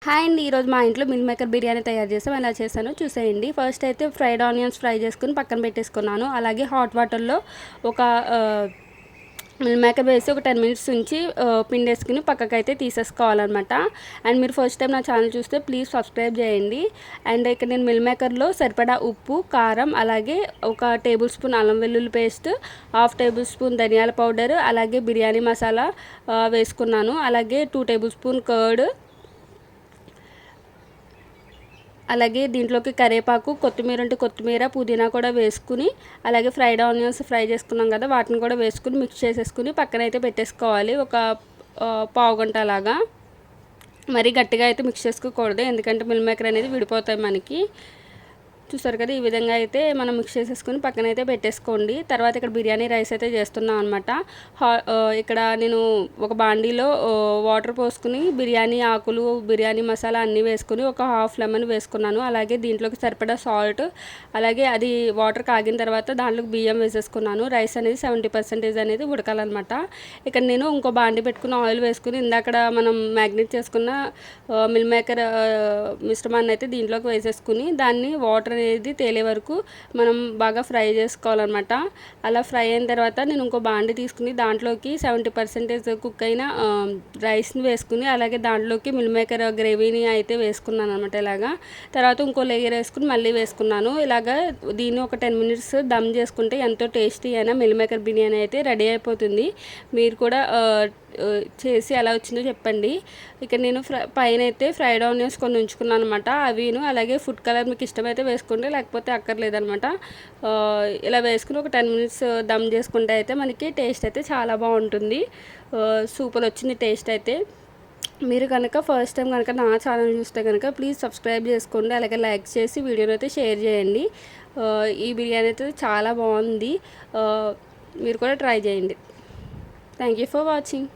Hi అండి. ఈరోజు మా ఇంట్లో మిల్ మేకర్ బిర్యానీ తయారు చేసాం. ఎలా చేశానో చూసేయండి. ఫస్ట్ అయితే ఫ్రైడ్ ఆనియన్స్ ఫ్రై చేసుకుని పక్కన పెట్టేసుకున్నాను. అలాగే హాట్ వాటర్లో ఒక మిల్ మేకర్ వేసి ఒక 10 మినిట్స్ ఉంచి పిండేసుకుని పక్కకైతే తీసేసుకోవాలన్నమాట. అండ్ మీరు ఫస్ట్ టైం నా ఛానల్ చూస్తే ప్లీజ్ సబ్స్క్రైబ్ చేయండి. అండ్ ఇక్కడ నేను మిల్ మేకర్లో సరిపడా ఉప్పు, కారం, అలాగే ఒక టేబుల్ స్పూన్ అల్లం వెల్లుల్లి పేస్ట్, హాఫ్ టేబుల్ స్పూన్ ధనియాల పౌడర్, అలాగే బిర్యానీ మసాలా వేసుకున్నాను. అలాగే 2 టేబుల్ స్పూన్ కర్డ్, అలాగే దీంట్లోకి కరివేపాకు, కొత్తిమీర ఉంటే కొత్తిమీర, పుదీనా కూడా వేసుకుని, అలాగే ఫ్రైడ్ ఆనియన్స్ ఫ్రై చేసుకున్నాం కదా వాటిని కూడా వేసుకుని మిక్స్ చేసేసుకుని పక్కనైతే పెట్టేసుకోవాలి. ఒక పావు గంట అలాగా. మరీ గట్టిగా అయితే మిక్స్ చేసుకోకూడదు, ఎందుకంటే మిల్ మేకర్ అనేది విడిపోతాయి మనకి. చూసారు కదా, ఈ విధంగా అయితే మనం మిక్స్ చేసేసుకుని పక్కన అయితే పెట్టేసుకోండి. తర్వాత ఇక్కడ బిర్యానీ రైస్ అయితే చేస్తున్నాం అనమాట. ఇక్కడ నేను ఒక బాండీలో వాటర్ పోసుకుని బిర్యానీ ఆకులు, బిర్యానీ మసాలా అన్నీ వేసుకుని ఒక హాఫ్ లెమన్ వేసుకున్నాను. అలాగే దీంట్లోకి సరిపడా సాల్ట్, అలాగే అది వాటర్ కాగిన తర్వాత దాంట్లోకి బియ్యం వేసేసుకున్నాను. రైస్ అనేది 70% అనేది ఉడకాలన్నమాట. ఇక్కడ నేను ఇంకో బాండీ పెట్టుకుని ఆయిల్ వేసుకుని ఇందాక మనం మ్యాగ్నేట్ చేసుకున్న మిల్ మేకర్ మిశ్రమాన్ని అయితే దీంట్లోకి వేసేసుకుని దాన్ని వాటర్ అనేది తేలే వరకు మనం బాగా ఫ్రై చేసుకోవాలన్నమాట. అలా ఫ్రై అయిన తర్వాత నేను ఇంకో బాండి తీసుకుని దాంట్లోకి 70% కుక్ అయిన రైస్ని వేసుకుని, అలాగే దాంట్లోకి మిల్ మేకర్ గ్రేవీని అయితే వేసుకున్నాను అనమాట. ఇలాగా తర్వాత ఇంకో లేయర్ వేసుకుని మళ్ళీ వేసుకున్నాను. ఇలాగా దీన్ని ఒక 10 మినిట్స్ దమ్ చేసుకుంటే ఎంతో టేస్టీ అయినా మిల్ మేకర్ బిర్యానీ అయితే రెడీ అయిపోతుంది. మీరు కూడా చేసి ఎలా వచ్చిందో చెప్పండి. ఇక్కడ నేను పైన అయితే ఫ్రైడ్ ఆనియన్స్ కొన్ని ఉంచుకున్నాను అనమాట. అవిను అలాగే ఫుడ్ కలర్ మీకు ఇష్టమైతే వేసుకుంటే, లేకపోతే అక్కర్లేదనమాట. ఇలా వేసుకుని ఒక 10 మినిట్స్ దమ్ చేసుకుంటే అయితే మనకి టేస్ట్ అయితే చాలా బాగుంటుంది. సూపర్ వచ్చింది టేస్ట్ అయితే. మీరు కనుక ఫస్ట్ టైం కనుక నా ఛానల్ చూస్తే కనుక ప్లీజ్ సబ్స్క్రైబ్ చేసుకోండి. అలాగే లైక్ చేసి వీడియోని అయితే షేర్ చేయండి. ఈ బిర్యానీ అయితే చాలా బాగుంది. మీరు కూడా ట్రై చేయండి. Thank you for watching.